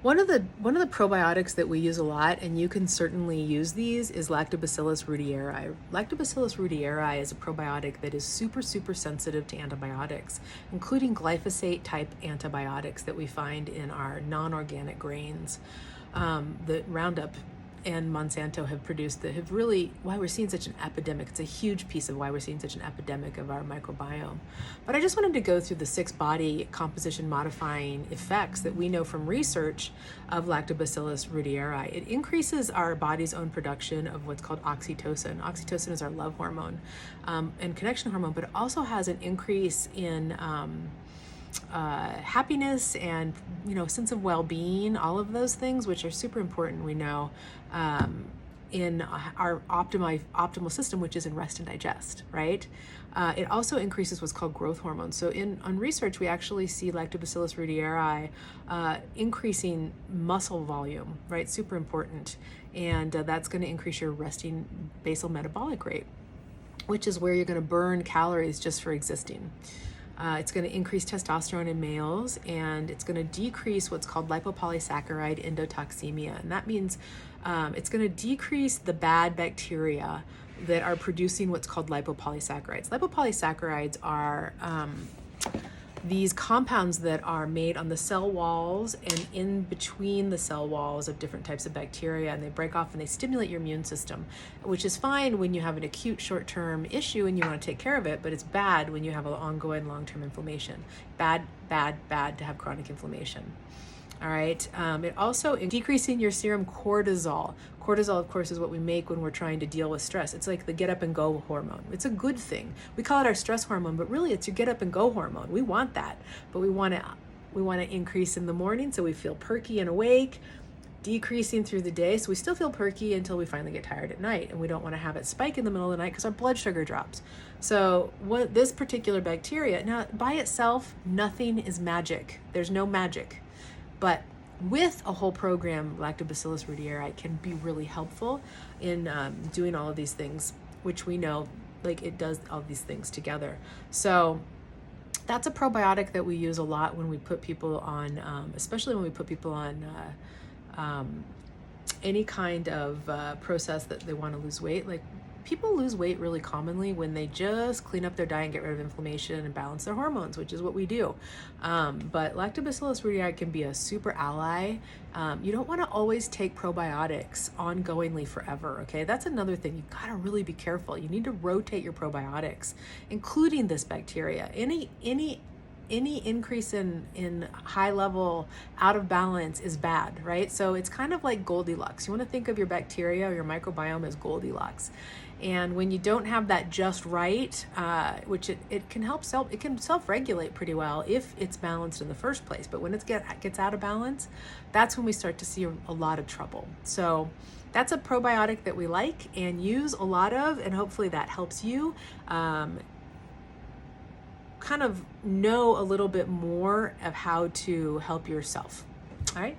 One of the probiotics that we use a lot, and you can certainly use these, is Lactobacillus Reuteri. Lactobacillus Reuteri is a probiotic that is super sensitive to antibiotics, including glyphosate type antibiotics that we find in our non-organic grains. The Roundup and Monsanto have produced that have really why we're seeing such an epidemic. It's a huge piece of why we're seeing such an epidemic of our microbiome. But I just wanted to go through the 6 body composition modifying effects that we know from research of Lactobacillus Reuteri. It increases our body's own production of what's called oxytocin. Oxytocin is our love hormone and connection hormone, but it also has an increase in happiness and sense of well-being, all of those things which are super important, we know, in our optimal system, which is in rest and digest, right? It also increases what's called growth hormones. So on research, we actually see Lactobacillus Reuteri increasing muscle volume, right? Super important. And that's going to increase your resting basal metabolic rate, which is where you're going to burn calories just for existing. It's going to increase testosterone in males, and it's going to decrease what's called lipopolysaccharide endotoxemia. And that means it's going to decrease the bad bacteria that are producing what's called lipopolysaccharides. Lipopolysaccharides are these compounds that are made on the cell walls and in between the cell walls of different types of bacteria, and they break off and they stimulate your immune system, which is fine when you have an acute short-term issue and you want to take care of it, but it's bad when you have an ongoing long-term inflammation. Bad to have chronic inflammation. All right. It also decreasing your serum cortisol. Cortisol, of course, is what we make when we're trying to deal with stress. It's like the get up and go hormone. It's a good thing. We call it our stress hormone, but really it's your get up and go hormone. We want that, but we want to increase in the morning so we feel perky and awake, decreasing through the day so we still feel perky until we finally get tired at night, and we don't want to have it spike in the middle of the night because our blood sugar drops. So this particular bacteria, now by itself, nothing is magic. There's no magic. But with a whole program, Lactobacillus Reuteri can be really helpful in doing all of these things, which we know, like, it does all these things together. So that's a probiotic that we use a lot when we put people on, especially when we put people on any kind of process that they want to lose weight. Like, people lose weight really commonly when they just clean up their diet and get rid of inflammation and balance their hormones, which is what we do. But Lactobacillus Reuteri can be a super ally. You don't want to always take probiotics ongoingly forever, okay? That's another thing. You got to really be careful. You need to rotate your probiotics, including this bacteria. Any increase in high level out of balance is bad, right? So it's kind of like Goldilocks. You want to think of your bacteria or your microbiome as Goldilocks. And when you don't have that just right, which it can self-regulate pretty well if it's balanced in the first place. But when it gets out of balance, that's when we start to see a lot of trouble. So that's a probiotic that we like and use a lot of, and hopefully that helps you kind of know a little bit more of how to help yourself. All right.